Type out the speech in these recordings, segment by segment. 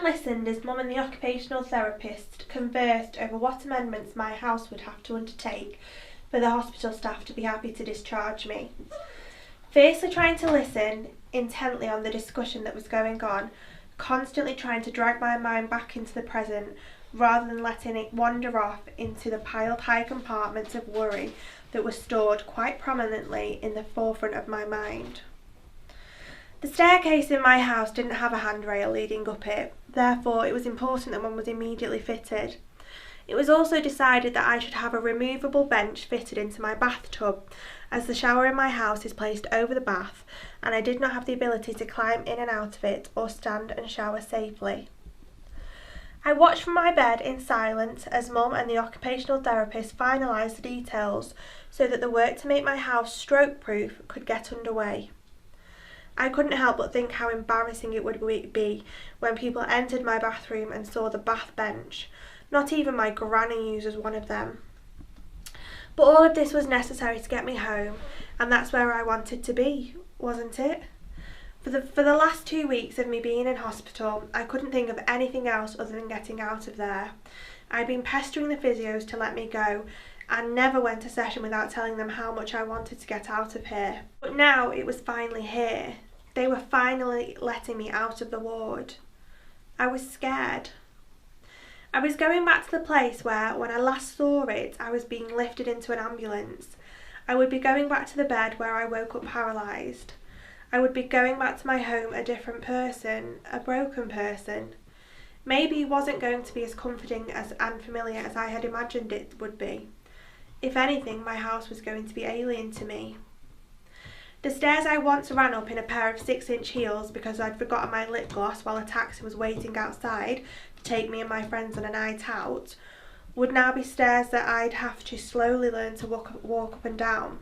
and listened as Mum and the occupational therapist conversed over what amendments my house would have to undertake for the hospital staff to be happy to discharge me. Fiercely trying to listen intently on the discussion that was going on, constantly trying to drag my mind back into the present rather than letting it wander off into the piled high compartments of worry that were stored quite prominently in the forefront of my mind. The staircase in my house didn't have a handrail leading up it, therefore it was important that one was immediately fitted. It was also decided that I should have a removable bench fitted into my bathtub, as the shower in my house is placed over the bath and I did not have the ability to climb in and out of it or stand and shower safely. I watched from my bed in silence as Mum and the occupational therapist finalised the details so that the work to make my house stroke-proof could get underway. I couldn't help but think how embarrassing it would be when people entered my bathroom and saw the bath bench. Not even my granny uses one of them. But all of this was necessary to get me home, and that's where I wanted to be, wasn't it? For the last 2 weeks of me being in hospital, I couldn't think of anything else other than getting out of there. I'd been pestering the physios to let me go, and never went to session without telling them how much I wanted to get out of here. But now it was finally here. They were finally letting me out of the ward. I was scared. I was going back to the place where, when I last saw it, I was being lifted into an ambulance. I would be going back to the bed where I woke up paralysed. I would be going back to my home a different person, a broken person. Maybe it wasn't going to be as comforting and familiar as I had imagined it would be. If anything, my house was going to be alien to me. The stairs I once ran up in a pair of 6-inch heels because I'd forgotten my lip gloss while a taxi was waiting outside to take me and my friends on a night out would now be stairs that I'd have to slowly learn to walk up and down.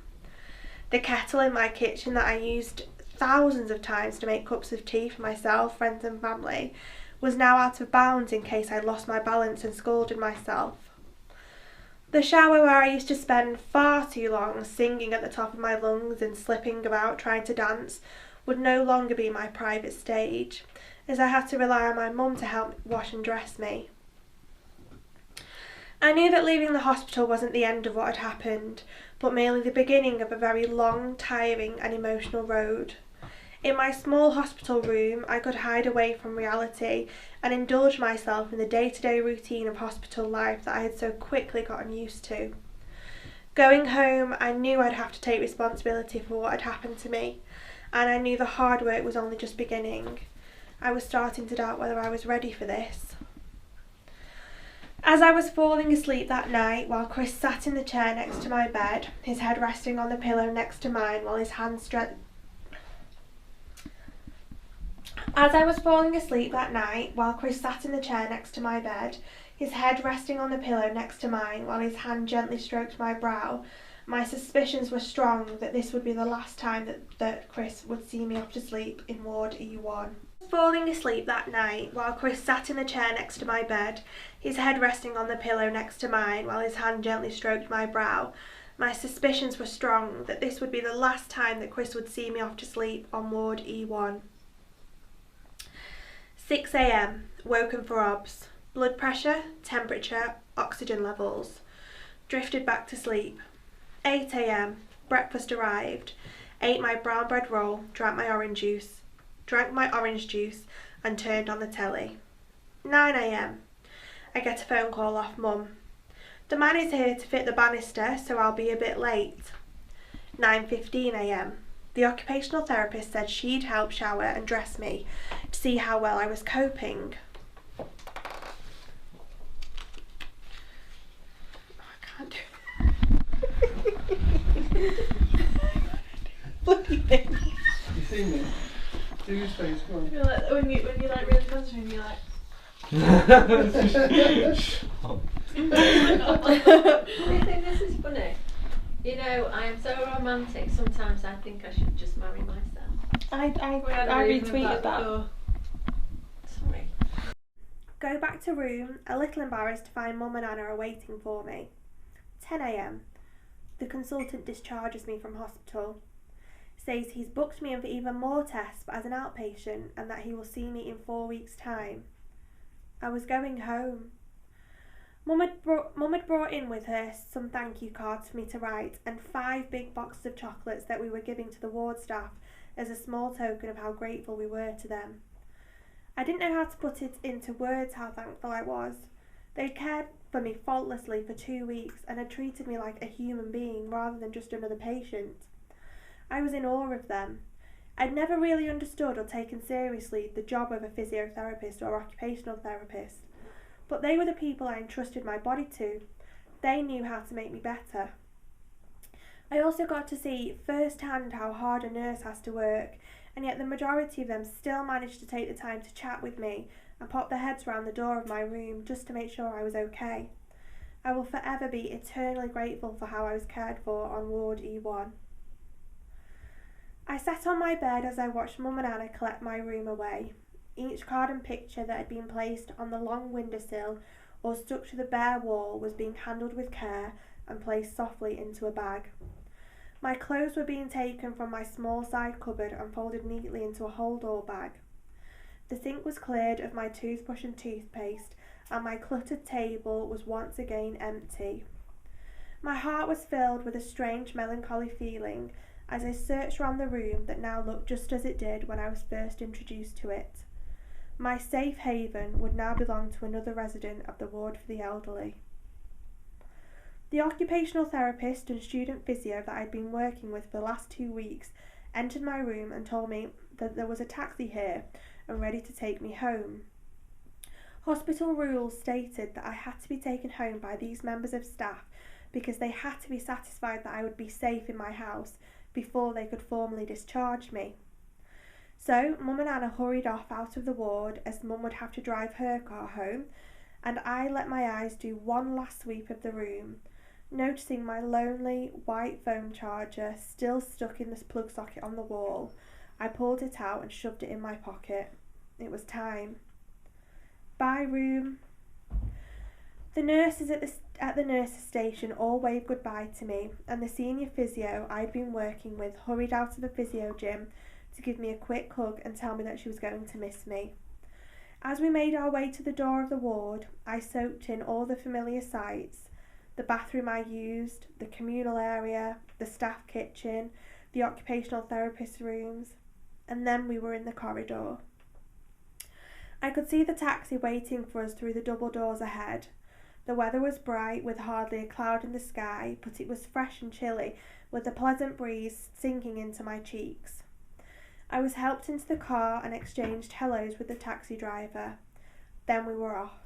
The kettle in my kitchen that I used thousands of times to make cups of tea for myself, friends and family was now out of bounds in case I lost my balance and scalded myself. The shower where I used to spend far too long singing at the top of my lungs and slipping about trying to dance would no longer be my private stage, as I had to rely on my mum to help wash and dress me. I knew that leaving the hospital wasn't the end of what had happened, but merely the beginning of a very long, tiring and emotional road. In my small hospital room, I could hide away from reality and indulge myself in the day-to-day routine of hospital life that I had so quickly gotten used to. Going home, I knew I'd have to take responsibility for what had happened to me, and I knew the hard work was only just beginning. I was starting to doubt whether I was ready for this. As I was falling asleep that night, while Chris sat in the chair next to my bed, his head resting on the pillow next to mine while his hand stretched As I was falling asleep that night, while Chris sat in the chair next to my bed, his head resting on the pillow next to mine while his hand gently stroked my brow, my suspicions were strong that this would be the last time that Chris would see me off to sleep in Ward E1. Falling asleep that night, while Chris sat in the chair next to my bed, his head resting on the pillow next to mine while his hand gently stroked my brow, my suspicions were strong that this would be the last time that Chris would see me off to sleep on Ward E1. 6 a.m, woken for obs. Blood pressure, temperature, oxygen levels. Drifted back to sleep. 8 a.m, breakfast arrived. Ate my brown bread roll, drank my orange juice and turned on the telly. 9 a.m, I get a phone call off Mum. The man is here to fit the banister, so I'll be a bit late. 9:15 a.m. The occupational therapist said she'd help shower and dress me to see how well I was coping. Oh, I can't do it. Bloody thing. You see me? Do your face, go on. You're like, when you like really concentrating, you're like. I think this is funny. You know, I am so romantic, sometimes I think I should just marry myself. I retweeted that. Sorry. Go back to room, a little embarrassed to find Mum and Anna are waiting for me. 10 a.m. The consultant discharges me from hospital. Says he's booked me in for even more tests but as an outpatient and that he will see me in 4 weeks' time. I was going home. Mum had brought in with her some thank you cards for me to write and 5 big boxes of chocolates that we were giving to the ward staff as a small token of how grateful we were to them. I didn't know how to put it into words how thankful I was. They'd cared for me faultlessly for 2 weeks and had treated me like a human being rather than just another patient. I was in awe of them. I'd never really understood or taken seriously the job of a physiotherapist or occupational therapist, but they were the people I entrusted my body to. They knew how to make me better. I also got to see firsthand how hard a nurse has to work, and yet the majority of them still managed to take the time to chat with me and pop their heads round the door of my room just to make sure I was okay. I will forever be eternally grateful for how I was cared for on Ward E1. I sat on my bed as I watched Mum and Anna collect my room away. Each card and picture that had been placed on the long windowsill or stuck to the bare wall was being handled with care and placed softly into a bag. My clothes were being taken from my small side cupboard and folded neatly into a hold-all bag. The sink was cleared of my toothbrush and toothpaste, and my cluttered table was once again empty. My heart was filled with a strange melancholy feeling as I searched around the room that now looked just as it did when I was first introduced to it. My safe haven would now belong to another resident of the ward for the elderly. The occupational therapist and student physio that I'd been working with for the last 2 weeks entered my room and told me that there was a taxi here and ready to take me home. Hospital rules stated that I had to be taken home by these members of staff because they had to be satisfied that I would be safe in my house before they could formally discharge me. So Mum and Anna hurried off out of the ward as Mum would have to drive her car home, and I let my eyes do one last sweep of the room, noticing my lonely white phone charger still stuck in this plug socket on the wall. I pulled it out and shoved it in my pocket. It was time. Bye, room. The nurses at the nurses' station all waved goodbye to me, and the senior physio I'd been working with hurried out of the physio gym to give me a quick hug and tell me that she was going to miss me. As we made our way to the door of the ward, I soaked in all the familiar sights: the bathroom I used, the communal area, the staff kitchen, the occupational therapist rooms, and then we were in the corridor. I could see the taxi waiting for us through the double doors ahead. The weather was bright with hardly a cloud in the sky, but it was fresh and chilly with the pleasant breeze sinking into my cheeks. I was helped into the car and exchanged hellos with the taxi driver. Then we were off.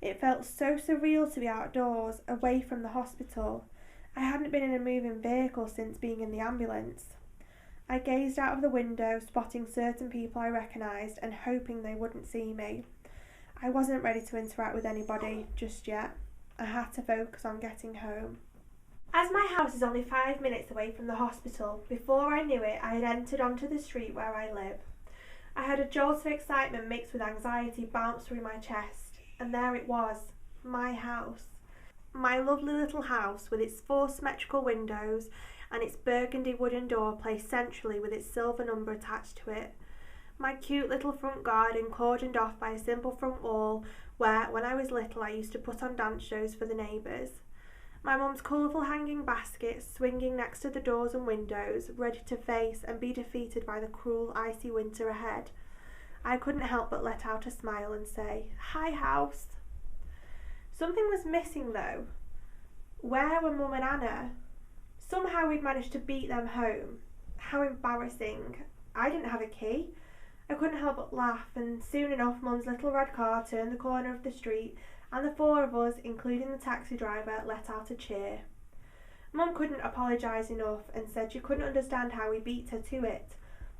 It felt so surreal to be outdoors, away from the hospital. I hadn't been in a moving vehicle since being in the ambulance. I gazed out of the window, spotting certain people I recognised and hoping they wouldn't see me. I wasn't ready to interact with anybody just yet. I had to focus on getting home. As my house is only 5 minutes away from the hospital, before I knew it, I had entered onto the street where I live. I had a jolt of excitement mixed with anxiety bounce through my chest, and there it was, my house. My lovely little house with its 4 symmetrical windows and its burgundy wooden door placed centrally with its silver number attached to it. My cute little front garden cordoned off by a simple front wall where, when I was little, I used to put on dance shows for the neighbours. My mum's colourful hanging baskets swinging next to the doors and windows, ready to face and be defeated by the cruel, icy winter ahead. I couldn't help but let out a smile and say, "Hi, house." Something was missing, though. Where were Mum and Anna? Somehow we'd managed to beat them home. How embarrassing. I didn't have a key. I couldn't help but laugh, and soon enough Mum's little red car turned the corner of the street, and the 4 of us, including the taxi driver, let out a cheer. Mum couldn't apologise enough and said she couldn't understand how we beat her to it.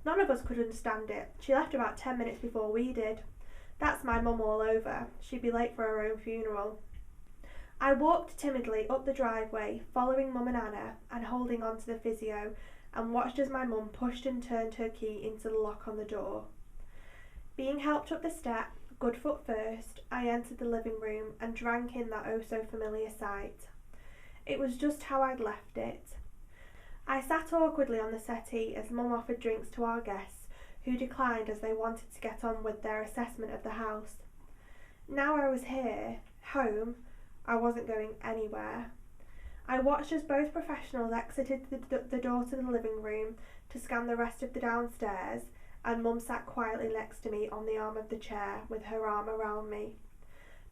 None of us could understand it. She left about 10 minutes before we did. That's my mum all over. She'd be late for her own funeral. I walked timidly up the driveway, following Mum and Anna and holding on to the physio, and watched as my mum pushed and turned her key into the lock on the door. Being helped up the step, good foot first, I entered the living room and drank in that oh-so-familiar sight. It was just how I'd left it. I sat awkwardly on the settee as Mum offered drinks to our guests, who declined as they wanted to get on with their assessment of the house. Now I was here, home, I wasn't going anywhere. I watched as both professionals exited the door to the living room to scan the rest of the downstairs, and Mum sat quietly next to me on the arm of the chair with her arm around me.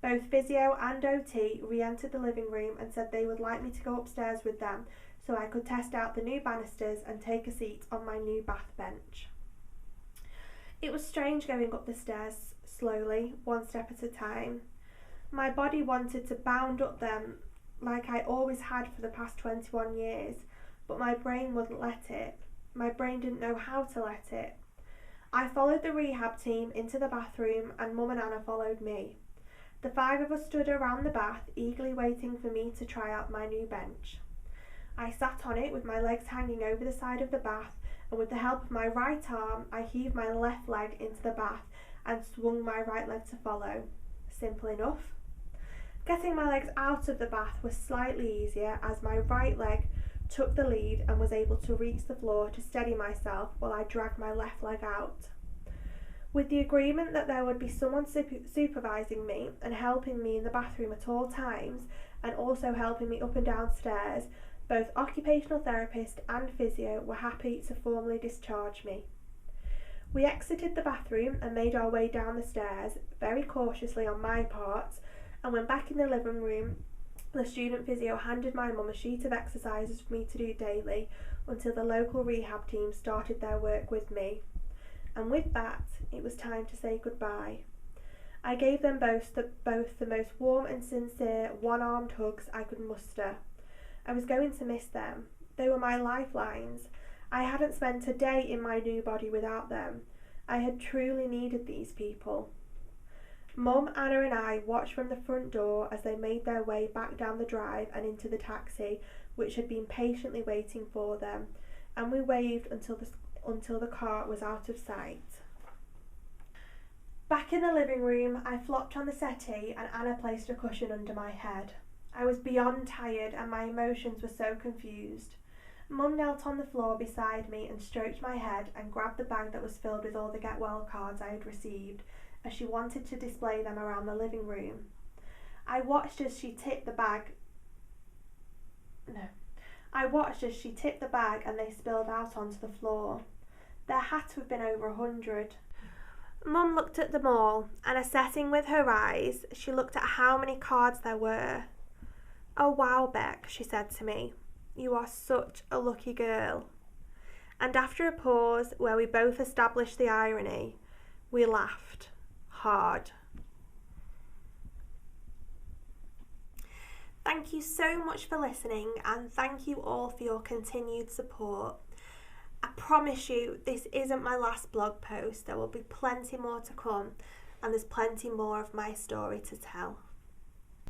Both physio and OT re-entered the living room and said they would like me to go upstairs with them so I could test out the new banisters and take a seat on my new bath bench. It was strange going up the stairs slowly, one step at a time. My body wanted to bound up them like I always had for the past 21 years, but my brain wouldn't let it. My brain didn't know how to let it. I followed the rehab team into the bathroom and Mum and Anna followed me. The 5 of us stood around the bath, eagerly waiting for me to try out my new bench. I sat on it with my legs hanging over the side of the bath, and with the help of my right arm, I heaved my left leg into the bath and swung my right leg to follow. Simple enough. Getting my legs out of the bath was slightly easier as my right leg took the lead and was able to reach the floor to steady myself while I dragged my left leg out. With the agreement that there would be someone supervising me and helping me in the bathroom at all times, and also helping me up and down stairs, both occupational therapist and physio were happy to formally discharge me. We exited the bathroom and made our way down the stairs, very cautiously on my part, and when back in the living room, the student physio handed my mum a sheet of exercises for me to do daily until the local rehab team started their work with me. And with that, it was time to say goodbye. I gave them both the most warm and sincere one-armed hugs I could muster. I was going to miss them. They were my lifelines. I hadn't spent a day in my new body without them. I had truly needed these people. Mum, Anna and I watched from the front door as they made their way back down the drive and into the taxi, which had been patiently waiting for them, and we waved until the car was out of sight. Back in the living room, I flopped on the settee and Anna placed a cushion under my head. I was beyond tired and my emotions were so confused. Mum knelt on the floor beside me and stroked my head and grabbed the bag that was filled with all the Get Well cards I had received, as she wanted to display them around the living room. I watched as she tipped the bag and they spilled out onto the floor. There had to have been over 100. Mum looked at them all, and assessing with her eyes, she looked at how many cards there were. "Oh wow, Beck," she said to me. "You are such a lucky girl." And after a pause where we both established the irony, we laughed. Hard. Thank you so much for listening, and thank you all for your continued support. I promise you this isn't my last blog post. There will be plenty more to come, and there's plenty more of my story to tell.